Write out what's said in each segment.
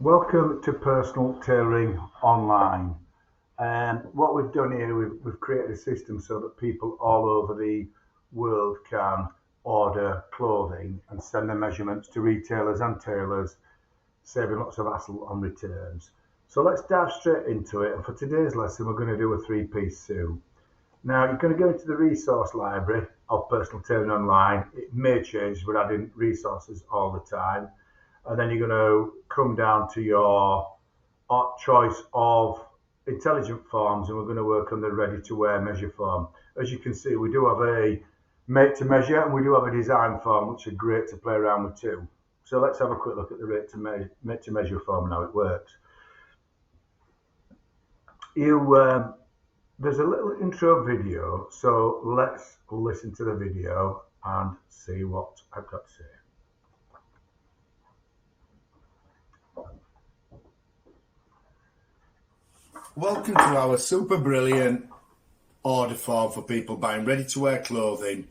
Welcome to Personal Tailoring Online. And what we've done here, we've created a system so that people all over the world can order clothing and send their measurements to retailers and tailors, saving lots of hassle on returns. So let's dive straight into it. And for today's lesson, we're going to do a three-piece suit. Now, you're going to go into the resource library of Personal Tailoring Online. It may change, we're adding resources all the time. And then you're going to come down to your choice of intelligent forms, and we're going to work on the ready to wear measure form. As you can see, we do have a made to measure and we do have a design form, which are great to play around with too. So let's have a quick look at the made to measure form and how it works. There's a little intro video, so let's listen to the video and see what I've got to say. Welcome to our super brilliant order form for people buying ready to wear clothing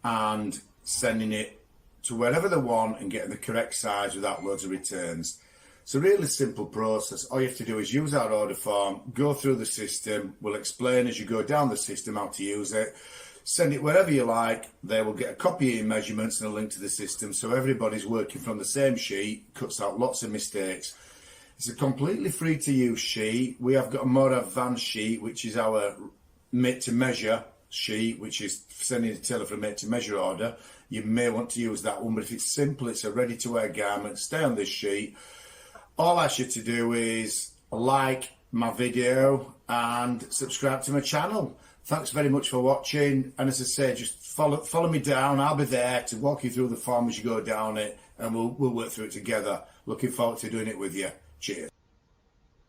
and sending it to wherever they want and getting the correct size without loads of returns. It's a really simple process. All you have to do is use our order form, go through the system. We'll explain as you go down the system how to use it. Send it wherever you like. They will get a copy of your measurements and a link to the system, so everybody's working from the same sheet, cuts out lots of mistakes. It's a completely free to use sheet. We have got a more advanced sheet, which is our made to measure sheet, which is sending a tailor for a made to measure order. You may want to use that one, but if it's simple, it's a ready to wear garment, stay on this sheet. All I ask you to do is like my video and subscribe to my channel. Thanks very much for watching. And as I say, just follow me down. I'll be there to walk you through the form as you go down it, and we'll work through it together. Looking forward to doing it with you. Cheers.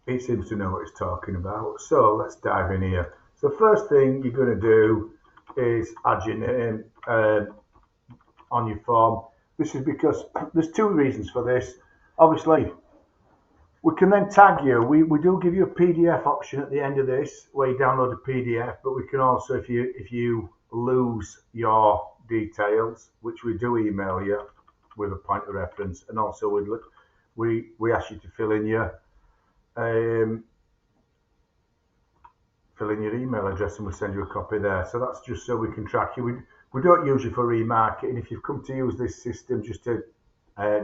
He seems to know what he's talking about. So let's dive in here. So the first thing you're going to do is add your name on your form. This is because there's two reasons for this. Obviously, we can then tag you. We do give you a PDF option at the end of this where you download a PDF, but we can also, if you lose your details, which we do email you with a point of reference, and also we ask you to fill in your email address, and we'll send you a copy there. So that's just so we can track you. We don't use you for remarketing. If you've come to use this system just to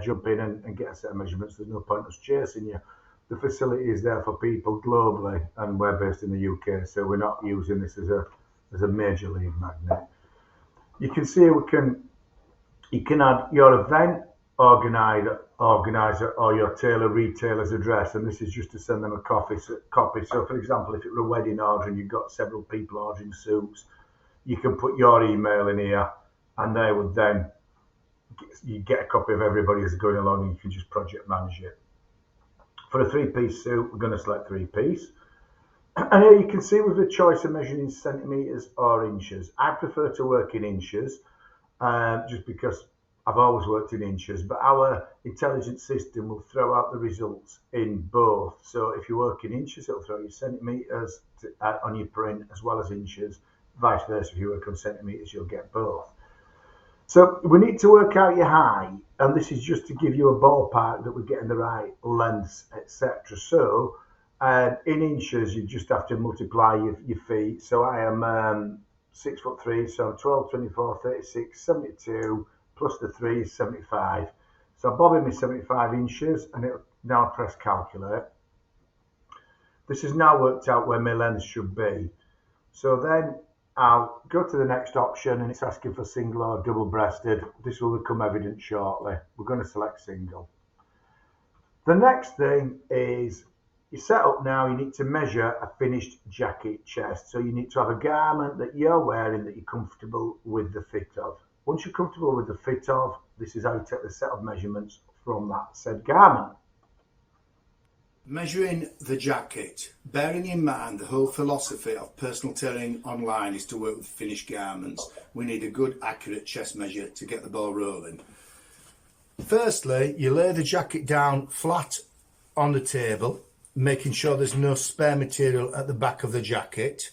jump in and get a set of measurements, there's no point us chasing you. The facility is there for people globally, and we're based in the UK, so we're not using this as a major league magnet. You can see you can add your event organizer or your tailor retailer's address, and this is just to send them a copy. So for example, if it were a wedding order and you've got several people ordering suits, you can put your email in here, and they would then you get a copy of everybody as going along, and you can just project manage it. For a three-piece suit, we're going to select three-piece, and here you can see with the choice of measuring in centimeters or inches. I prefer to work in inches just because I've always worked in inches, but our intelligent system will throw out the results in both. So if you work in inches, it'll throw you centimeters on your print as well as inches. Vice versa, if you work on centimeters, you'll get both. So we need to work out your height, and this is just to give you a ballpark that we're getting the right lengths, etc. So in inches, you just have to multiply your feet. So I am 6'3", so 12, 24, 36, 72. Plus the 3 is 75. So I'm bobbing me 75 inches, and it'll now press calculate. This has now worked out where my length should be. So then I'll go to the next option, and it's asking for single or double breasted. This will become evident shortly. We're going to select single. The next thing is you set up now, you need to measure a finished jacket chest. So you need to have a garment that you're wearing that you're comfortable with the fit of. Once you're comfortable with the fit of, this is how you take the set of measurements from that said garment. Measuring the jacket. Bearing in mind the whole philosophy of Personal Tailoring Online is to work with finished garments, we need a good accurate chest measure to get the ball rolling. Firstly, you lay the jacket down flat on the table, making sure there's no spare material at the back of the jacket.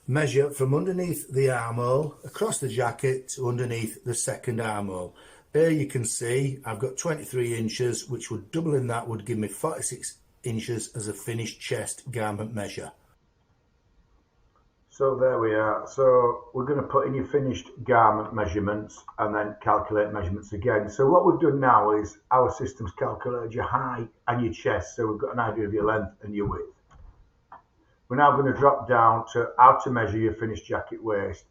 Measure from underneath the armhole across the jacket to underneath the second armhole. Here you can see I've got 23 inches, which would double in that would give me 46 inches as a finished chest garment measure. So there we are. So we're going to put in your finished garment measurements and then calculate measurements again. So what we've done now is our system's calculated your height and your chest, so we've got an idea of your length and your width. We're now going to drop down to how to measure your finished jacket waist.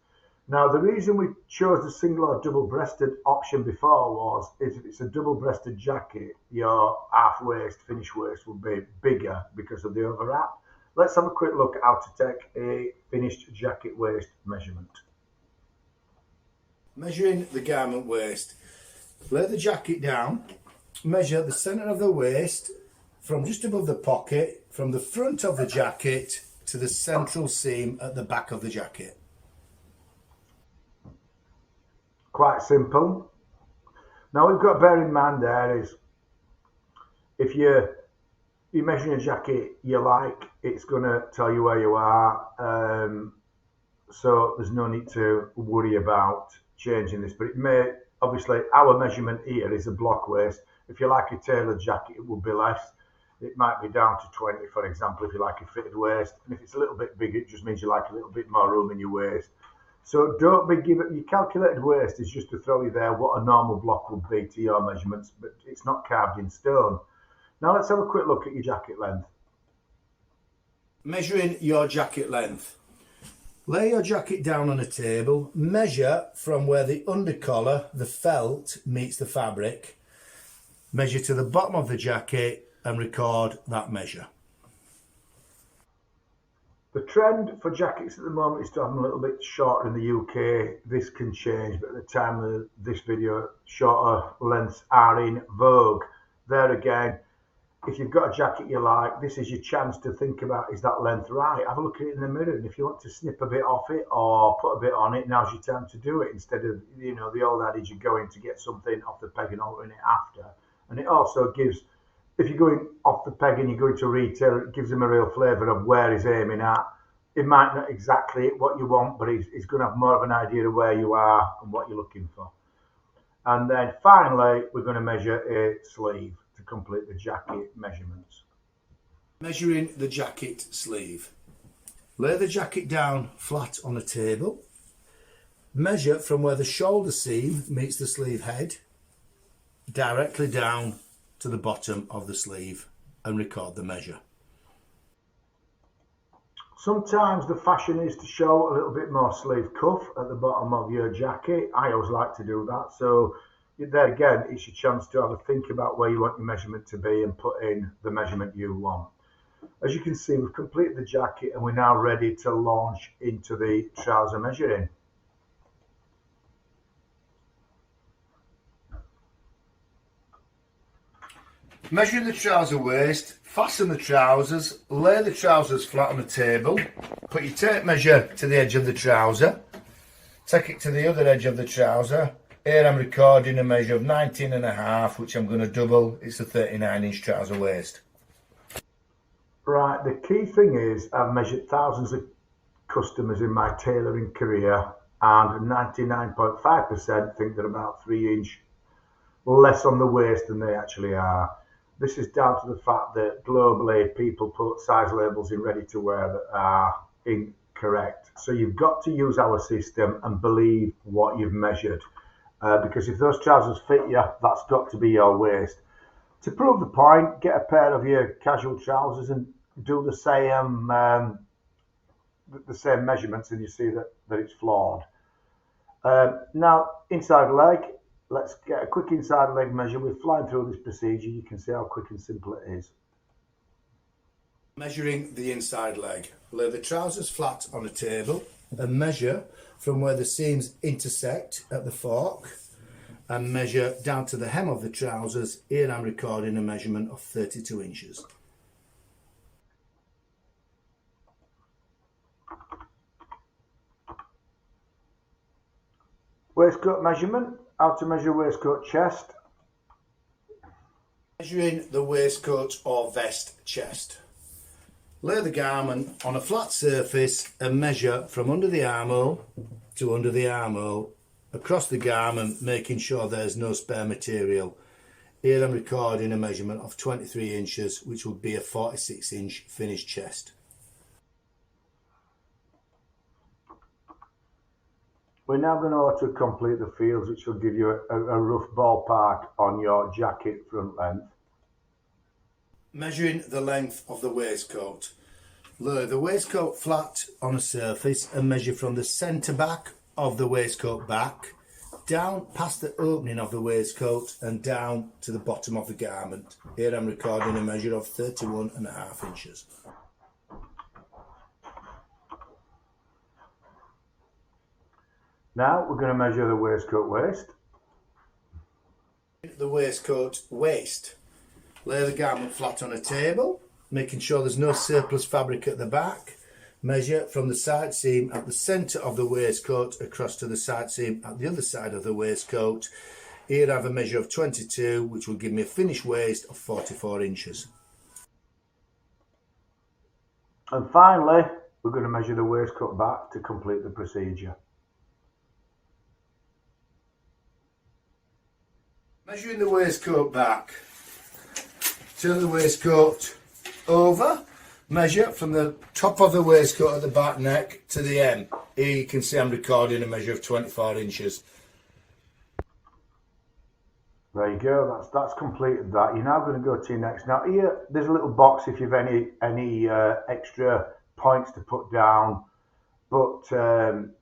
Now the reason we chose the single or double-breasted option before is if it's a double-breasted jacket, your half waist, finished waist will be bigger because of the overwrap. Let's have a quick look at how to take a finished jacket waist measurement. Measuring the garment waist. Lay the jacket down, measure the centre of the waist from just above the pocket, from the front of the jacket to the central seam at the back of the jacket. Quite simple. Now we've got to bear in mind there is if you're measuring a jacket you like, it's going to tell you where you are, so there's no need to worry about changing this, but it may, obviously our measurement here is a block waist. If you like a tailored jacket it will be less, it might be down to 20 for example if you like a fitted waist, and if it's a little bit bigger it just means you like a little bit more room in your waist. So don't be given, your calculated waist is just to throw you there what a normal block would be to your measurements, but it's not carved in stone. Now let's have a quick look at your jacket length. Measuring your jacket length. Lay your jacket down on a table, measure from where the undercollar, the felt, meets the fabric. Measure to the bottom of the jacket and record that measure. The trend for jackets at the moment is to have them a little bit shorter in the UK. This can change, but at the time of this video, shorter lengths are in vogue. There again, if you've got a jacket you like, this is your chance to think about, is that length right? Have a look at it in the mirror, and if you want to snip a bit off it or put a bit on it, now's your time to do it, instead of, you know, the old adage you're going to get something off the peg and altering it after. And it also gives, if you're going off the peg and you're going to retail, it gives him a real flavour of where he's aiming at. It might not exactly hit what you want, but he's going to have more of an idea of where you are and what you're looking for. And then finally, we're going to measure a sleeve to complete the jacket measurements. Measuring the jacket sleeve. Lay the jacket down flat on a table. Measure from where the shoulder seam meets the sleeve head directly down to the bottom of the sleeve and record the measure. Sometimes the fashion is to show a little bit more sleeve cuff at the bottom of your jacket. I always like to do that. So there again, it's your chance to have a think about where you want your measurement to be and put in the measurement you want. As you can see, we've completed the jacket and we're now ready to launch into the trouser measuring. Measuring the trouser waist, fasten the trousers, lay the trousers flat on the table, put your tape measure to the edge of the trouser, take it to the other edge of the trouser. Here I'm recording a measure of 19.5, which I'm going to double. It's a 39-inch trouser waist. Right, the key thing is I've measured thousands of customers in my tailoring career, and 99.5% think they're about 3 inch less on the waist than they actually are. This is down to the fact that globally people put size labels in ready to wear that are incorrect. So you've got to use our system and believe what you've measured. Because if those trousers fit you, that's got to be your waist. To prove the point, get a pair of your casual trousers and do the same measurements, and you see that it's flawed. Now, inside leg, let's get a quick inside leg measure. We're flying through this procedure. You can see how quick and simple it is. Measuring the inside leg. Lay the trousers flat on a table and measure from where the seams intersect at the fork and measure down to the hem of the trousers. Here I'm recording a measurement of 32 inches. Waistcoat measurement. How to measure waistcoat chest. Measuring the waistcoat or vest chest. Lay the garment on a flat surface and measure from under the armhole to under the armhole across the garment, making sure there's no spare material. Here I'm recording a measurement of 23 inches, which would be a 46-inch finished chest. We're now going to auto-complete the fields, which will give you a rough ballpark on your jacket front length. Measuring the length of the waistcoat. Lay the waistcoat flat on a surface and measure from the centre back of the waistcoat back, down past the opening of the waistcoat and down to the bottom of the garment. Here I'm recording a measure of 31.5 inches. Now we're going to measure the waistcoat waist. The waistcoat waist. Lay the garment flat on a table, making sure there's no surplus fabric at the back. Measure from the side seam at the centre of the waistcoat across to the side seam at the other side of the waistcoat. Here I have a measure of 22, which will give me a finished waist of 44 inches. And finally, we're going to measure the waistcoat back to complete the procedure. Measuring the waistcoat back. Turn the waistcoat over. Measure from the top of the waistcoat at the back neck to the hem. Here you can see I'm recording a measure of 24 inches. There you go, that's completed that. You're now going to go to your next. Now here, there's a little box if you've any extra points to put down, but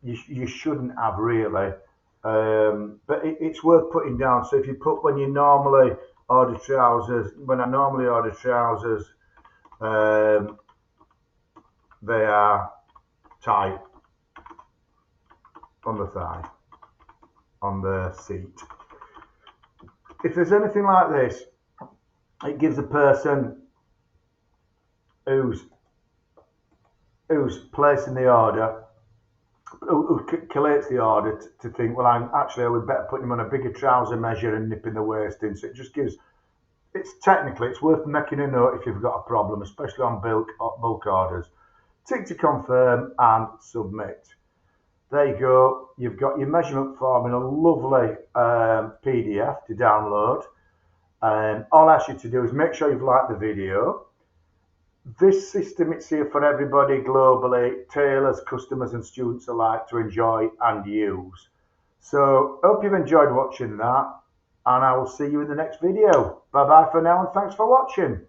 you shouldn't have really. But it's worth putting down. So if you put when I normally order trousers, they are tight on the thigh, on the seat. If there's anything like this, it gives a person who's placing the order, who collates the order to think, well, I would better put him on a bigger trouser measure and nipping the waist in. So it just gives, it's worth making a note if you've got a problem, especially on bulk orders. Tick to confirm and submit. There you go. You've got your measurement form in a lovely PDF to download. All I ask you to do is make sure you've liked the video. This system is here for everybody globally, tailors, customers and students alike to enjoy and use. So hope you've enjoyed watching that, and I will see you in the next video. Bye bye for now and thanks for watching.